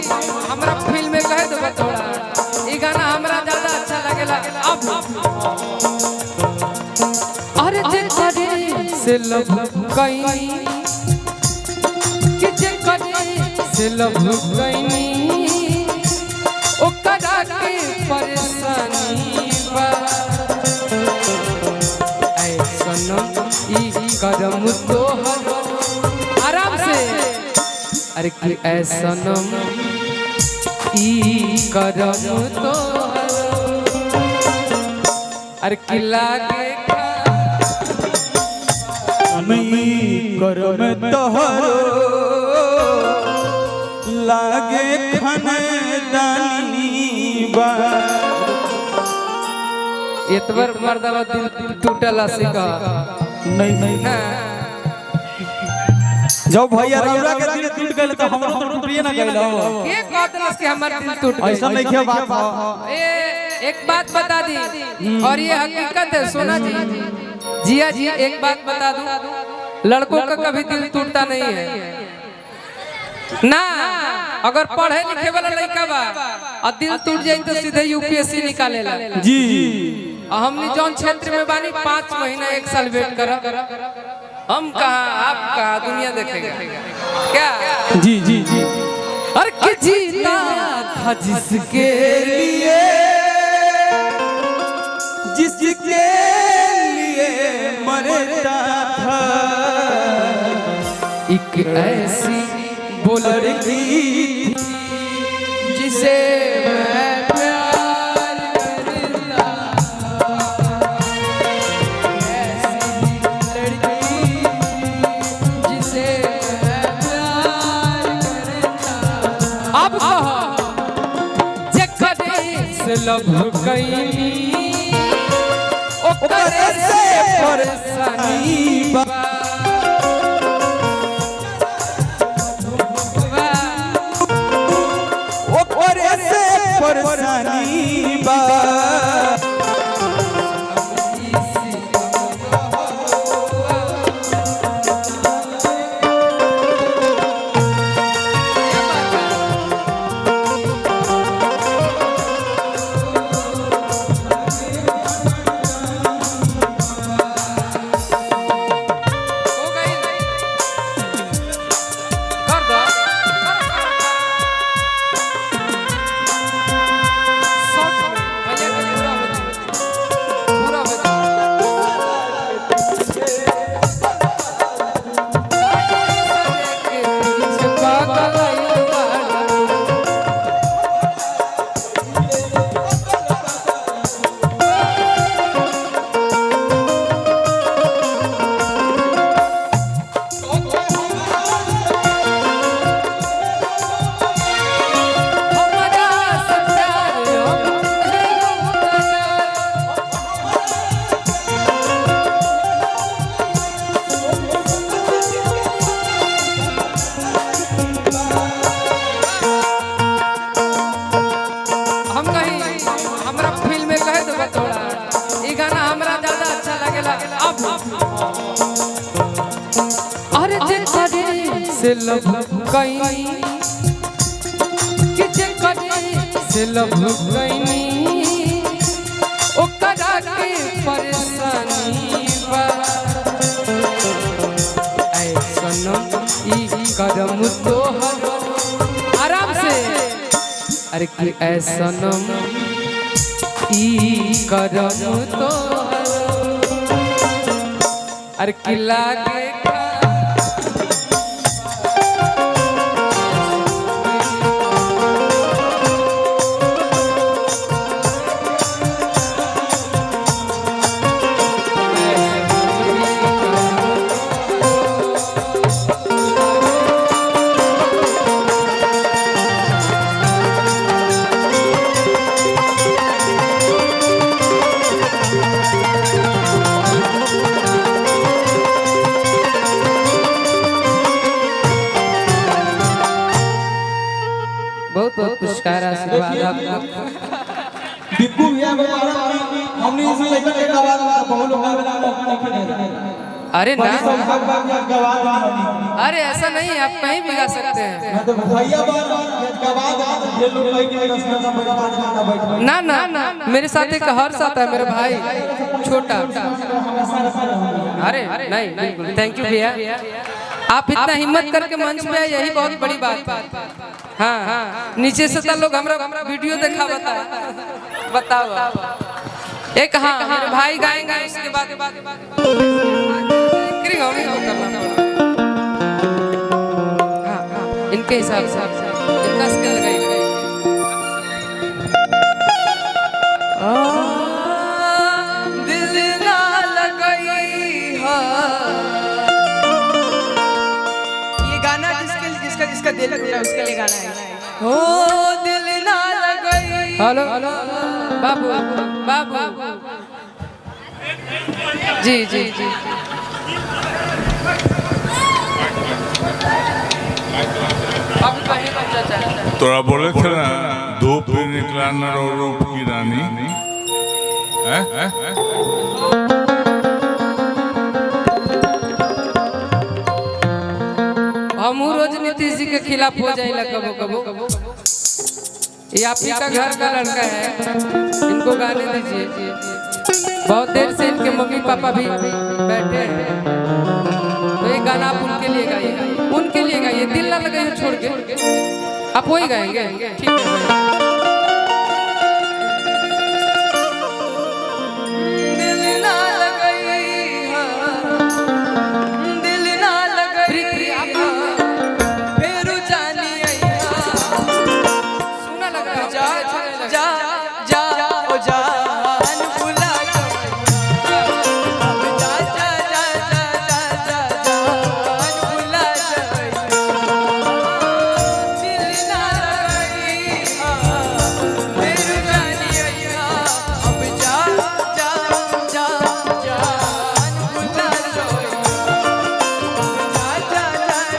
हमरा फिल्म में कह दो थोड़ा ई गाना हमरा ज्यादा अच्छा लगेला। अब अरे जे करे से लव कई कि जे करे से लव कई ओकरा के परेशानी बा ऐ सनम ई करम तोहर आराम से अरे कि ऐ सनम ई करम तोहर अरे कि लागे करम तोहरो लागे खनदानी बा एतबर मर्दवा दिल टूटला से का नहीं ना जब भैया रौरा के दिल टूट गइल त हमरो तो टूटिए ना गइल के कहतलस कि हमर दिल टूट गइल ऐसा नहीं के बात ए एक बात बता दी और ये हकीकत है सोना जी जिया जी एक बात बता दूं लड़कों का कभी दिल टूटता नहीं है ना अगर पढ़े लिखे वाला लड़का बा और दिल टूट जाए तो सीधे यूपीएससी निकालेला जी हमने जौन क्षेत्र में बानी 5 महीना 1 साल वेट करा हम कहा आप कहा दुनिया देखेगा क्या जी जी जी अरे कि जीता था जिसके लिए जिसके लिए मरता था एक ऐसी बोलर की जिसे मैं प्यार करता ऐसी लड़की जिसे मैं प्यार करता अब कहो जखने से लव कई ओकरे से परेशानी बा ओकरे से परेशानी बा अरे जे करे से लव कई कि जे करे से लव कई ओकरा के परेशानी बा ऐ सनम ई करम तोहर आराम से अरे कि ऐ सनम ई करम तोहर अरे कि लागे बहुत बहुत पुरस्कार आशीर्वाद आपको। बिप्पू भैया हमने इस लेकर के आवाज बहुत लोग अरे ना अरे ऐसा नहीं आप कहीं भी गा सकते हैं। तो भैया ये लोग कहीं के 10 घंटा बैठ 5 घंटा बैठ ना ना ना मेरे साथ एक हर्ष आता है मेरा भाई छोटा। अरे नहीं नहीं थैंक यू भैया, आप इतना हिम्मत करके मंच पे आए यही बहुत बड़ी बात है। हाँ हाँ नीचे से लोग हमारा वीडियो देखा बताओ एक हाँ मेरे भाई गाएंगे उसके बाद इनके हिसाब से इनका स्किल लगाइए। दिल ना लगाई ये गाना जिसका दिल टूटा उसके लिए गाना है। हो दिल ना लगाई। हेलो बाबू बाबू जी जी जी तोरा बोले थे ना धूप निकला न रो रूप की रानी हैं? हम रोज नीतीश जी के खिलाफ हो जाए कबो कबो। ये आप ही का घर का लड़का है, इनको गाने दीजिए। बहुत देर से इनके मम्मी पापा भी बैठे हैं, तो ये गाना आप उनके लिए गाइए, उनके लिए गाइए। दिल ना लगाइए छोड़ के, आप वही गाएंगे ठीक है।